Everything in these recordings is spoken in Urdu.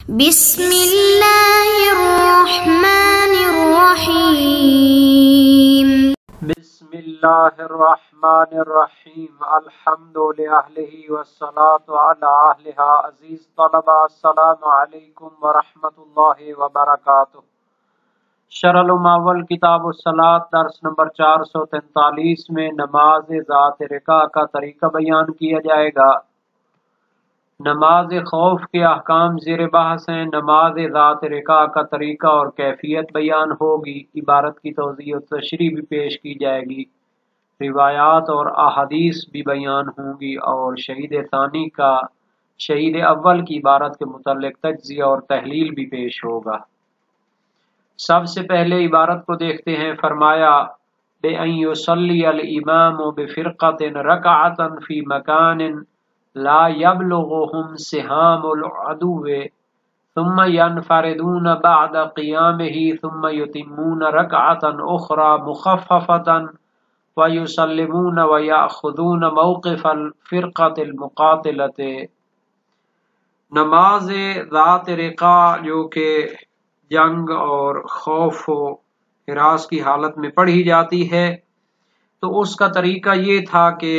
بسم اللہ الرحمن الرحیم بسم اللہ الرحمن الرحیم الحمد للہ والصلاة علی اہلہا عزیز طلبہ السلام علیکم ورحمۃ اللہ وبرکاتہ۔ شرح المعول کتاب الصلاۃ درس نمبر 443 میں نماز ذات رکع کا طریقہ بیان کیا جائے گا۔ نماز خوف کے احکام زیر بحث ہیں۔ نماز ذات رکع کا طریقہ اور کیفیت بیان ہوگی۔ عبارت کی توضیح و تشریح بھی پیش کی جائے گی۔ روایات اور احادیث بھی بیان ہوں گی اور شہید ثانی کا شہید اول کی عبارت کے متعلق تجزیہ اور تحلیل بھی پیش ہوگا۔ سب سے پہلے عبارت کو دیکھتے ہیں۔ فرمایا بِأَن يُصَلِّيَ الْإِمَامُ بِفِرْقَةٍ رَكَعَةً فِي مَكَانٍ لا يبلغهم سهام العدو ثم ينفردون بعد قيامه ثم يتمون ركعة أخرى مخففة ويسلمون ويأخذون موقف الفرقة المقاتلة۔ نماز ذات رقع جو کہ جنگ اور خوف و ہراس کی حالت میں پڑھی جاتی ہے، تو اس کا طریقہ یہ تھا کہ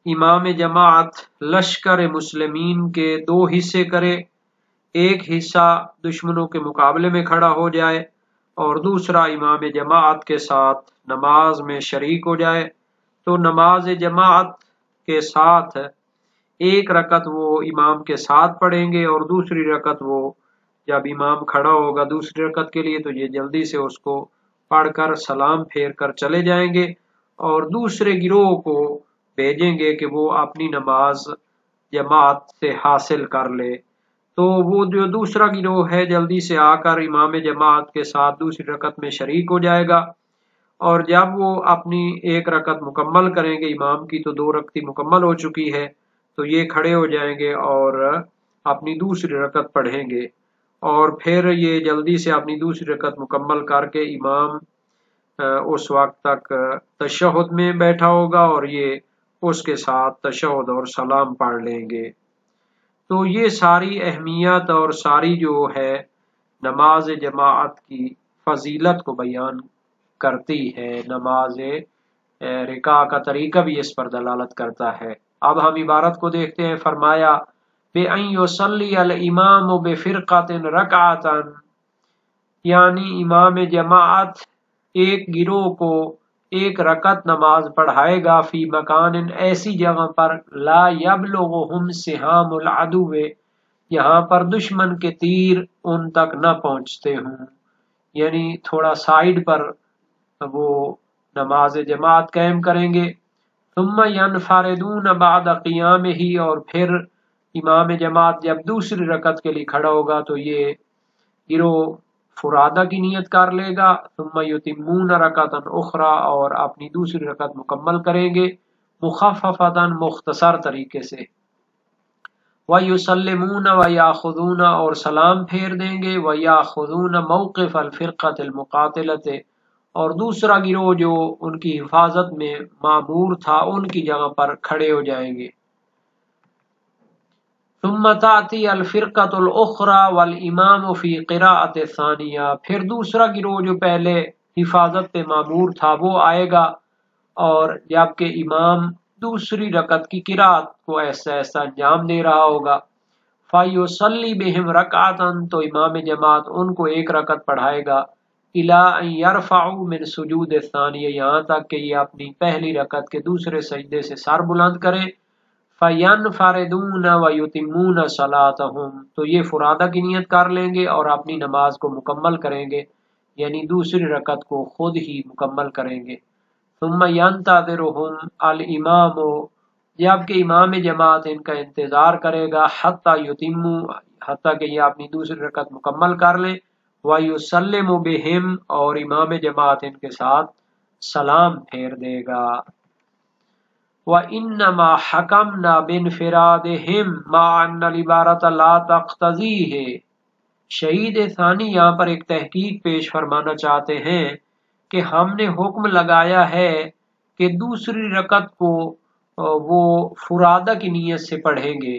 امام جماعت لشکر مسلمین کے دو حصے کرے، ایک حصہ دشمنوں کے مقابلے میں کھڑا ہو جائے اور دوسرا امام جماعت کے ساتھ نماز میں شریک ہو جائے۔ تو نماز جماعت کے ساتھ ایک رکعت وہ امام کے ساتھ پڑھیں گے اور دوسری رکعت وہ جب امام کھڑا ہوگا دوسری رکعت کے لیے تو یہ جلدی سے اس کو پڑھ کر سلام پھیر کر چلے جائیں گے اور دوسرے گروہ کو بھیجیں گے کہ وہ اپنی نماز جماعت سے حاصل کر لے۔ تو وہ جو دوسرا گروہ ہے جلدی سے آ کر امام جماعت کے ساتھ دوسری رکعت میں شریک ہو جائے گا اور جب وہ اپنی ایک رکعت مکمل کریں گے امام کی تو 2 رکعتیں مکمل ہو چکی ہے، تو یہ کھڑے ہو جائیں گے اور اپنی دوسری رکعت پڑھیں گے اور پھر یہ جلدی سے اپنی دوسری رکعت مکمل کر کے امام اس وقت تک تشہد میں بیٹھا ہوگا اور یہ اس کے ساتھ تشہد اور سلام پڑھ لیں گے۔ تو یہ ساری اہمیت اور ساری جو ہے نماز جماعت کی فضیلت کو بیان کرتی ہے۔ نماز رکع کا طریقہ بھی اس پر دلالت کرتا ہے۔ اب ہم عبارت کو دیکھتے ہیں۔ فرمایا بِأَن يُصَلِّيَ الْإِمَامُ بِفِرْقَةٍ رَكَعَةً، یعنی امام جماعت ایک گروہ کو ایک رکعت نماز پڑھائے گا فی مکان ایسی جگہ پر لا یبلغہم سہام العدو، یہاں پر دشمن کے تیر ان تک نہ پہنچتے ہوں، یعنی تھوڑا سائیڈ پر وہ نماز جماعت قائم کریں گے۔ ثم ینفردون بعد قیامہ، اور پھر امام جماعت جب دوسری رکعت کے لیے کھڑا ہوگا تو یہ گروہ فرادہ کی نیت کر لے گا۔ ثم یتمون رکعۃ اخری، اور اپنی دوسری رکعت مکمل کریں گے مخففۃ مختصر طریقے سے۔ ویسلمون ویاخذون، اور سلام پھیر دیں گے۔ ویاخذون موقف الفرقۃ المقاتلۃ، اور دوسرا گروہ جو ان کی حفاظت میں مامور تھا ان کی جگہ پر کھڑے ہو جائیں گے۔ ثم تأتی الفرقۃ الاخری والامام فی قراءۃ ثانیہ، پھر دوسرا گروہ جو پہلے حفاظت پہ مامور تھا وہ آئے گا اور جبکہ امام دوسری رکعت کی قراءت کو ایسا انجام دے رہا ہوگا۔ فیصلی بہم رکعۃ، تو امام جماعت ان کو ایک رکعت پڑھائے گا۔ الی ان یرفعوا من سجود الثانیہ، یہاں تک کہ یہ اپنی پہلی رکعت کے دوسرے سجدے سے سر بلند کریں۔ فینفردون ویتمون صلاتہم، تو یہ فرادہ کی نیت کر لیں گے اور اپنی نماز کو مکمل کریں گے، یعنی دوسری رکعت کو خود ہی مکمل کریں گے۔ ثم ینتظرہم الامام، جبکہ امام جماعت ان کا انتظار کرے گا حتی یتموا، حتیٰ کہ یہ اپنی دوسری رکعت مکمل کر لیں۔ ویسلم بہم، اور امام جماعت ان کے ساتھ سلام پھیر دے گا۔ وَإِنَّمَا حَكَمْنَا بِانْفِرَادِهِمْ مَعَ أَنَّ الْعِبَارَةَ لَا تَقْتَضِيهِ، شہید ثانی یہاں پر ایک تحقیق پیش فرمانا چاہتے ہیں کہ ہم نے حکم لگایا ہے کہ دوسری رکعت کو وہ فرادہ کی نیت سے پڑھیں گے،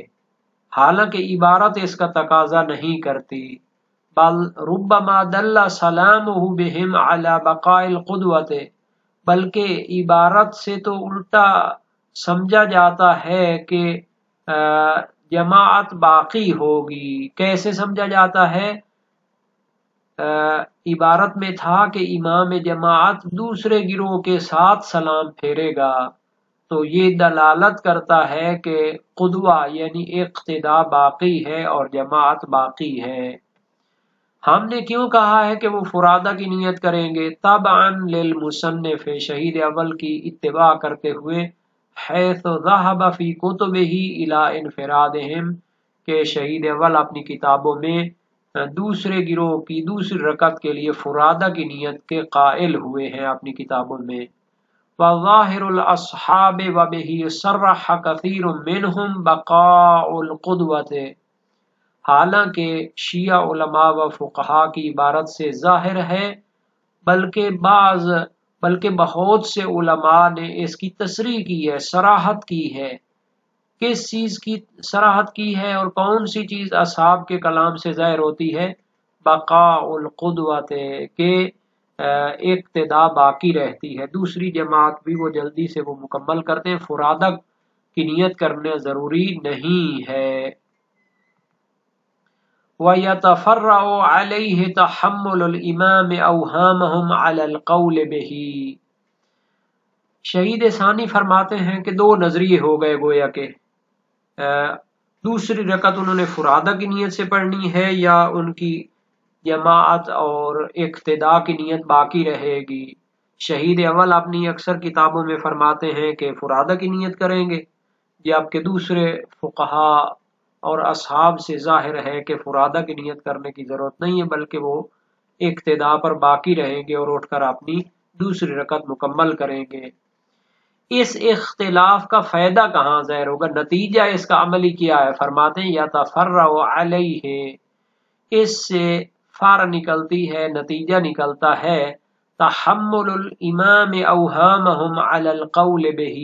حالانکہ عبارت اس کا تقاضا نہیں کرتی، بل ربما دل سلامہ بہم علی بقاء القدوۃ، بلکہ عبارت سے تو الٹا سمجھا جاتا ہے کہ جماعت باقی ہوگی۔ کیسے سمجھا جاتا ہے؟ عبارت میں تھا کہ امام جماعت دوسرے گروہ کے ساتھ سلام پھیرے گا، تو یہ دلالت کرتا ہے کہ قدوہ یعنی اقتداء باقی ہے اور جماعت باقی ہے۔ ہم نے کیوں کہا ہے کہ وہ فرادہ کی نیت کریں گے؟ تبعاً للمصنف، شہید اول کی اتباع کرتے ہوئے، حیث ذہب فی کتبہ الی انفرادہم، کہ شہید اول اپنی کتابوں میں دوسرے گروہ کی دوسری رکعت کے لیے فرادہ کی نیت کے قائل ہوئے ہیں اپنی کتابوں میں۔ وظاہر الاصحاب وبہ صرح کثیر منہم بقاء القدوۃ، حالانکہ شیعہ علماء و فقہا کی عبارت سے ظاہر ہے، بلکہ بہت سے علماء نے اس کی تصریح کی ہے، صراحت کی ہے۔ کس چیز کی صراحت کی ہے اور کون سی چیز اصحاب کے کلام سے ظاہر ہوتی ہے؟ بقاء القدوۃ، کہ اقتداء باقی رہتی ہے، دوسری جماعت بھی وہ جلدی سے وہ مکمل کرتے ہیں، فرادہ کی نیت کرنا ضروری نہیں ہے۔ وَيَتَفَرَّعُ عَلَيْهِ تَحَمُّلُ الْإِمَامِ أَوْهَامَهُمْ عَلَى الْقَوْلِ بِهِ۔ شہید ثانی فرماتے ہیں کہ دو نظریے ہو گئے، گویا کہ دوسری رکعت انہوں نے فرادہ کی نیت سے پڑھنی ہے یا ان کی جماعت اور اقتداء کی نیت باقی رہے گی۔ شہید اول اپنی اکثر کتابوں میں فرماتے ہیں کہ فرادہ کی نیت کریں گے، جبکہ دوسرے فقہا اور اصحاب سے ظاہر ہے کہ فرادہ کی نیت کرنے کی ضرورت نہیں ہے، بلکہ وہ اقتداء پر باقی رہیں گے اور اٹھ کر اپنی دوسری رکعت مکمل کریں گے۔ اس اختلاف کا فائدہ کہاں ظاہر ہوگا؟ نتیجہ اس کا عملی کیا ہے؟ فرماتے ہیں یتفرع علیہ، اس سے فار نکلتی ہے، نتیجہ نکلتا ہے، تحمل الامام اوہامہم علی القول بہ،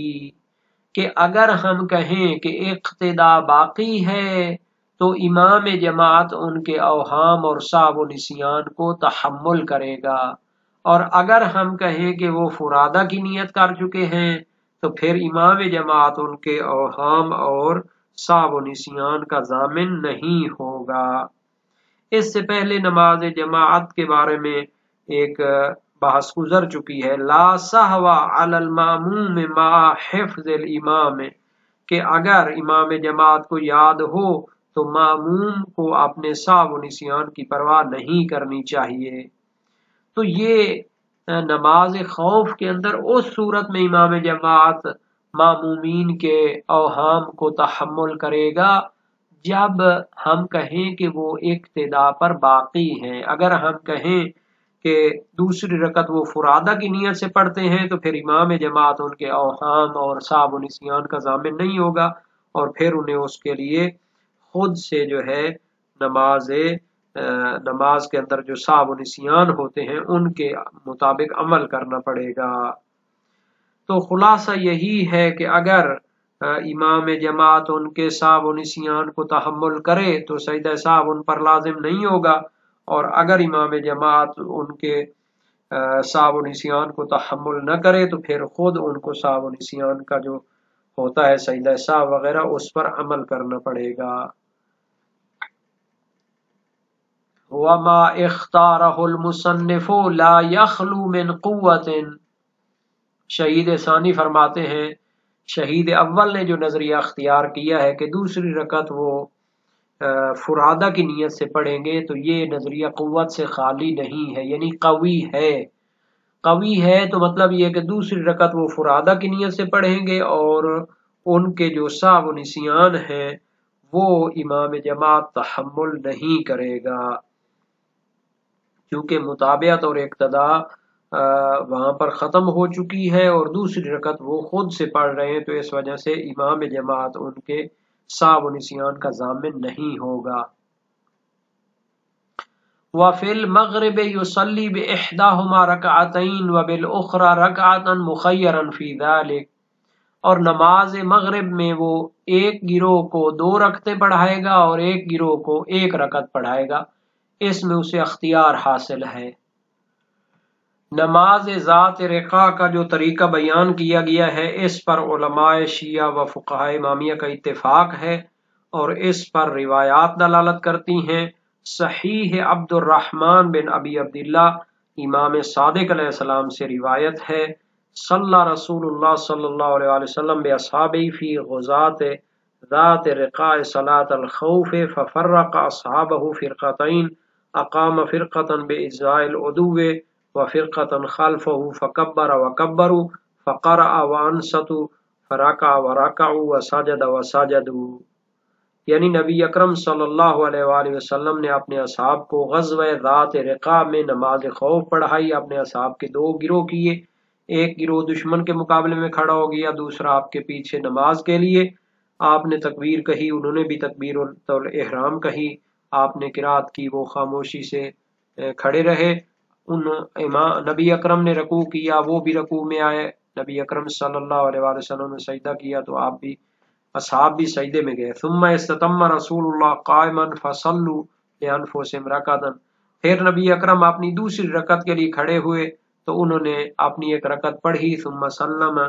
کہ اگر ہم کہیں کہ اقتداء باقی ہے تو امام جماعت ان کے اوہام اور سہو و نسیان کو تحمل کرے گا، اور اگر ہم کہیں کہ وہ فرادہ کی نیت کر چکے ہیں تو پھر امام جماعت ان کے اوہام اور سہو و نسیان کا ضامن نہیں ہوگا۔ اس سے پہلے نماز جماعت کے بارے میں ایک بحث گزر چکی ہے، لا سہو علی الماموم مع حفظ الامام، کہ اگر امام جماعت کو یاد ہو تو ماموم کو اپنے سہو و نسیان کی پرواہ نہیں کرنی چاہیے۔ تو یہ نماز خوف کے اندر اس صورت میں امام جماعت مامومین کے اوہام کو تحمل کرے گا جب ہم کہیں کہ وہ اقتداء پر باقی ہیں۔ اگر ہم کہیں کہ دوسری رکعت وہ فرادہ کی نیت سے پڑھتے ہیں تو پھر امام جماعت ان کے اوہام اور سہو و نسیان کا ضامن نہیں ہوگا، اور پھر انہیں اس کے لیے خود سے جو ہے نماز کے اندر جو سہو و نسیان ہوتے ہیں ان کے مطابق عمل کرنا پڑے گا۔ تو خلاصہ یہی ہے کہ اگر امام جماعت ان کے سہو و نسیان کو تحمل کرے تو سجدہ سہو ان پر لازم نہیں ہوگا، اور اگر امام جماعت ان کے سہو و نسیان کو تحمل نہ کرے تو پھر خود ان کو سہو و نسیان کا جو ہوتا ہے سجدہ سہو وغیرہ اس پر عمل کرنا پڑے گا۔ وما اختارہ المصنف لا یخلو من قوت، شہید ثانی فرماتے ہیں شہید اول نے جو نظریہ اختیار کیا ہے کہ دوسری رکعت وہ فرادہ کی نیت سے پڑھیں گے، تو یہ نظریہ قوت سے خالی نہیں ہے، یعنی قوی ہے۔ قوی ہے تو مطلب یہ کہ دوسری رکعت وہ فرادہ کی نیت سے پڑھیں گے اور ان کے جو سہو و نسیان ہیں وہ امام جماعت تحمل نہیں کرے گا، کیونکہ متابعت اور اقتداء وہاں پر ختم ہو چکی ہے اور دوسری رکعت وہ خود سے پڑھ رہے ہیں، تو اس وجہ سے امام جماعت ان کے سہو و نسیان کا ضامن نہیں ہوگا۔ وفی المغرب یصلی باحداہما رکعتین وبالاخری رکعتا مخیرا فی ذلک، اور نماز مغرب میں وہ ایک گروہ کو 2 رکعتیں پڑھائے گا اور ایک گروہ کو 1 رکعت پڑھائے گا، اس میں اسے اختیار حاصل ہے۔ نماز ذات رقاع کا جو طریقہ بیان کیا گیا ہے، اس پر علماء شیعہ و فقہاء امامیہ کا اتفاق ہے اور اس پر روایات دلالت کرتی ہیں۔ صحیح عبد الرحمن بن ابی عبداللہ امام صادق علیہ السلام سے روایت ہے، صلی رسول اللہ صلی اللہ علیہ وسلم باصحابہ فی غزات ذات رقاع صلاۃ الخوف ففرق اصحابہ فرقتین، اقام فرقة بإزاء العدو وفرقة خلفه فكبر وكبروا فقرأ وانصتوا فركع وركعوا وسجد وسجدوا۔ یعنی نبی اکرم صلی اللہ علیہ وآلہ وسلم نے اپنے اصحاب کو غزوہ ذات رقاع میں نماز خوف پڑھائی، اپنے اصحاب کے 2 گروہ کیے، ایک گروہ دشمن کے مقابلے میں کھڑا ہو گیا، دوسرا آپ کے پیچھے نماز کے لیے۔ آپ نے تکبیر کہی، انہوں نے بھی تکبیر الاحرام کہی، آپ نے قرات کی، وہ خاموشی سے کھڑے رہے۔ نبی اکرم نے رکوع کیا، وہ بھی رکوع میں آئے، نبی اکرم صلی اللہ علیہ وآلہ وسلم نے سجدہ کیا تو اصحاب بھی سجدے میں گئے۔ ثم استتم رسول اللہ قائما فصلوا لانفسهم رکعتا، پھر نبی اکرم اپنی دوسری رکعت کے لیے کھڑے ہوئے تو انہوں نے اپنی 1 رکعت پڑھی۔ ثم سلم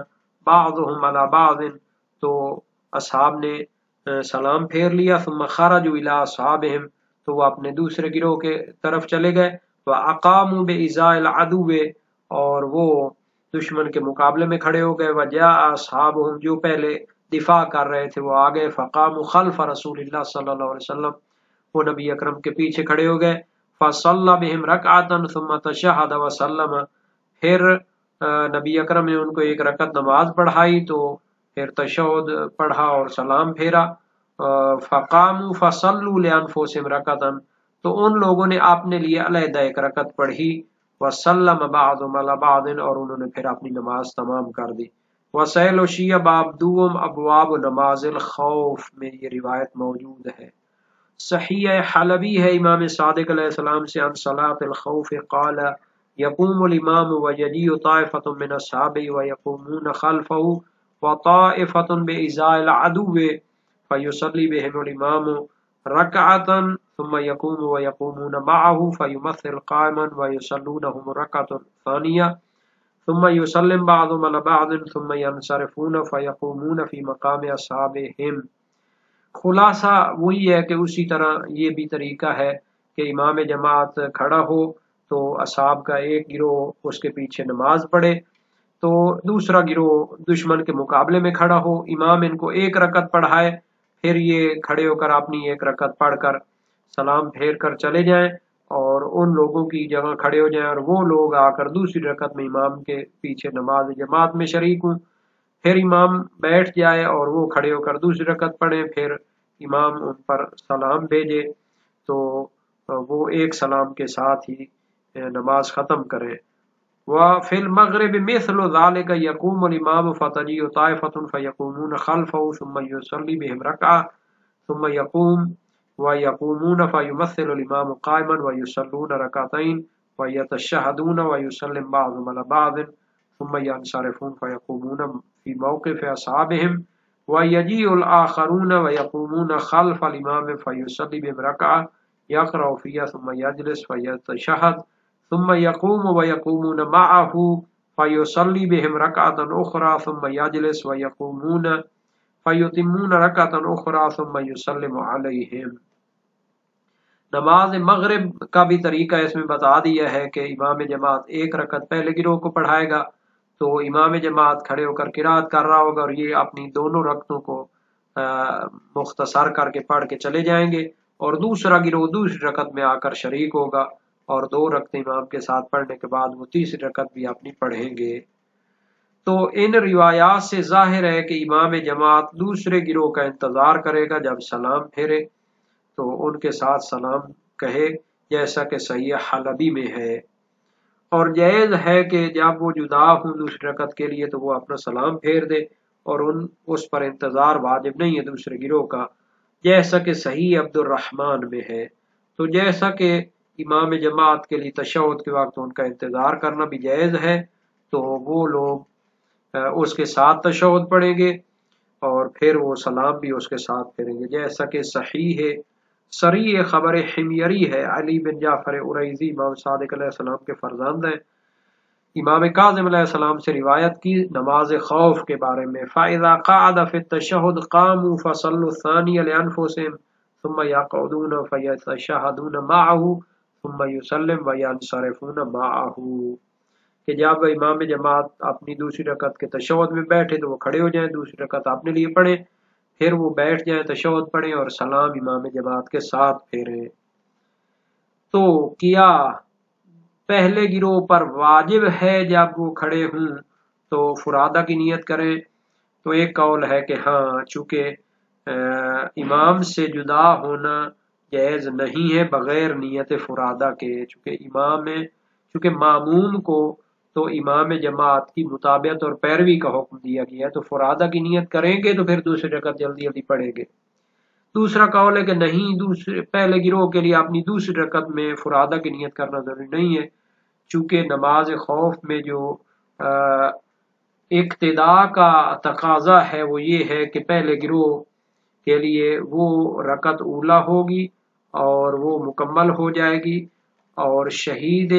بعضهم على بعض، تو اصحاب نے سلام پھیر لیا۔ ثم خرجوا الى اصحابهم، تو وہ اپنے دوسرے گروہ کے طرف چلے گئے۔ وَأَقَامُوا بِإِزَاءِ الْعَدُوِّ، اور وہ دشمن کے مقابلے میں کھڑے ہو گئے۔ وَجَاءَ أَصْحَابُهُمْ، جو پہلے دفاع کر رہے تھے وہ آگئے۔ فَقَامُوا خَلْفَ رسول اللہ صلی اللہ علیہ وسلم، وہ نبی اکرم کے پیچھے کھڑے ہو گئے۔ فَصَلَّى بِهِمْ رَكْعَةً ثُمَّ تَشَهَّدَ وَسَلَّمَ، پھر نبی اکرم نے ان کو 1 رکعت نماز پڑھائی تو پھر تشہد پڑھا اور سلام پھیرا۔ فَقَامُوا فَصَلُّوا لِأَنفُسِهِمْ رَكْعَةً، تو ان لوگوں نے اپنے لیے علیحدہ 1 رکعت پڑھی۔ وسلم بعضهم على بعض، اور انہوں نے پھر اپنی نماز تمام کر دی۔ وسائل شیعہ باب دوم ابواب نماز الخوف میں یہ روایت موجود ہے۔ صحیح حلبی ہے امام صادق علیہ السلام سے عن صلاۃ الخوف قال يقوم الامام ويجيء طائفة من اصحابه ويقومون خلفه وطائفة بإزاء العدو فيصلي بهم الامام ركعة ثم يقوم ويقومون معه فيمثل قائما ويصلونهم ركعة ثانية ثم يسلم بعضهم على بعض ثم ينصرفون فيقومون في مقام اصحابهم۔ خلاصہ وہی ہے کہ اسی طرح یہ بھی طریقہ ہے کہ امام جماعت کھڑا ہو تو اصحاب کا ایک گروہ اس کے پیچھے نماز پڑھے، تو دوسرا گروہ دشمن کے مقابلے میں کھڑا ہو، امام ان کو 1 رکعت پڑھائے، پھر یہ کھڑے ہو کر اپنی 1 رکعت پڑھ کر سلام پھیر کر چلے جائیں اور ان لوگوں کی جگہ کھڑے ہو جائیں، اور وہ لوگ آ کر دوسری رکعت میں امام کے پیچھے نماز جماعت میں شریک ہوں، پھر امام بیٹھ جائے اور وہ کھڑے ہو کر دوسری رکعت پڑھیں، پھر امام ان پر سلام بھیجے تو وہ ایک سلام کے ساتھ ہی نماز ختم کریں۔ وفي المغرب مثل ذلك يقوم الإمام فتجيء طائفة فيقومون خلفه ثم يصلي بهم ركعة ثم يقوم ويقومون فيمثل الإمام قائما ويصلون ركعتين ويتشهدون ويسلم بعضهم على بعض ثم ينصرفون فيقومون في موقف أصحابهم ويجيء الآخرون ويقومون خلف الإمام فيصلي بهم ركعة يقرأ فيها ثم يجلس فيتشهد ثم يقوم ويقومون معه فيصلي بهم ركعة أخرى ثم يجلس ويقومون فيتمون ركعة أخرى ثم يسلم عليهم۔ نماز مغرب کا بھی طریقہ اس میں بتا دیا ہے کہ امام جماعت 1 رکعت پہلے گروہ کو پڑھائے گا تو امام جماعت کھڑے ہو کر قرات کر رہا ہوگا اور یہ اپنی دونوں رکعتوں کو مختصر کر کے پڑھ کے چلے جائیں گے، اور دوسرا گروہ دوسری رکعت میں آ کر شریک ہوگا اور 2 رکعتیں امام کے ساتھ پڑھنے کے بعد وہ تیسری رکعت بھی اپنی پڑھیں گے۔ تو ان روایات سے ظاہر ہے کہ امام جماعت دوسرے گروہ کا انتظار کرے گا، جب سلام پھیرے تو ان کے ساتھ سلام کہے، جیسا کہ صحیح حلبی میں ہے، اور جائز ہے کہ جب وہ جدا ہوں دوسری رکعت کے لیے تو وہ اپنا سلام پھیر دے، اور اس پر انتظار واجب نہیں ہے دوسرے گروہ کا، جیسا کہ صحیح عبد الرحمن میں ہے۔ تو جیسا کہ امام جماعت کے لیے تشہد کے وقت ان کا انتظار کرنا بھی جائز ہے، تو وہ لوگ اس کے ساتھ تشہد پڑھیں گے اور پھر وہ سلام بھی اس کے ساتھ پھیریں گے، جیسا کہ صریح خبر حمیری ہے۔ علی بن جعفر عریضی امام صادق علیہ السلام کے فرزند ہیں، امام کاظم علیہ السلام سے روایت کی نماز خوف کے بارے میں، فَإِذَا قَعَدَ فِي التَّشَهُدِ قَامُوا فَصَلُّوا الثَّانِيَ لِأَنفُسِهِمْ ثُمَّ يَقْعُدُونَ فَيَتَشَهَدُونَ مَعَهُ ثُمَّ يُسَلِّمُ وَيَنصَرِفُونَ مَعَهُ، کہ جب امام جماعت اپنی دوسری رکعت کے تشہد میں بیٹھے تو وہ کھڑے ہو جائیں، دوسری رکعت اپنے لیے پڑھیں، پھر وہ بیٹھ جائیں، تشہد پڑھیں اور سلام امام جماعت کے ساتھ پھیریں۔ تو کیا پہلے گروہ پر واجب ہے جب وہ کھڑے ہوں تو فرادہ کی نیت کریں؟ تو ایک قول ہے کہ ہاں، چونکہ امام سے جدا ہونا جائز نہیں ہے بغیر نیت فرادہ کے، چونکہ ماموم کو تو امام جماعت کی مطابقت اور پیروی کا حکم دیا گیا ہے، تو فرادہ کی نیت کریں گے تو پھر دوسری رکعت جلدی جلدی پڑھیں گے۔ دوسرا قول ہے کہ نہیں، پہلے گروہ کے لیے اپنی دوسری رکعت میں فرادہ کی نیت کرنا ضروری نہیں ہے، چونکہ نماز خوف میں جو اقتدا کا تقاضا ہے وہ یہ ہے کہ پہلے گروہ کے لیے وہ رکعت اولا ہوگی اور وہ مکمل ہو جائے گی، اور شہید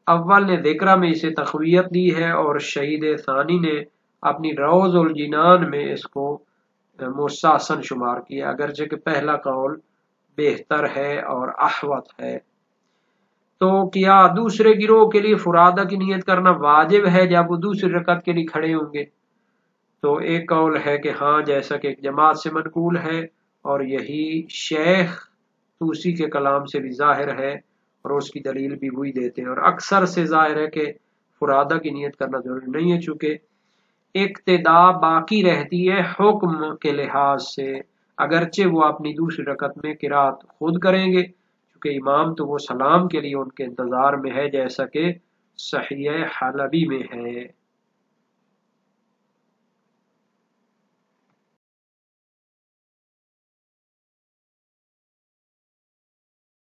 اول نے ذکرہ میں اسے تقویت دی ہے اور شہید ثانی نے اپنی روض الجنان میں اس کو مستحسن شمار کیا، اگرچہ کہ پہلا قول بہتر ہے اور احوط ہے۔ تو کیا دوسرے گروہ کے لیے فرادہ کی نیت کرنا واجب ہے جب وہ دوسری رکعت کے لیے کھڑے ہوں گے؟ تو ایک قول ہے کہ ہاں، جیسا کہ ایک جماعت سے منقول ہے اور یہی شیخ طوسی کے کلام سے بھی ظاہر ہے اور اس کی دلیل بھی وہی دیتے ہیں، اور اکثر سے ظاہر ہے کہ فرادہ کی نیت کرنا ضروری نہیں ہے، چونکہ اقتدا باقی رہتی ہے حکم کے لحاظ سے، اگرچہ وہ اپنی دوسری رکعت میں قرات خود کریں گے، کیونکہ امام تو وہ سلام کے لیے ان کے انتظار میں ہے، جیسا کہ صحیح حلبی میں ہے۔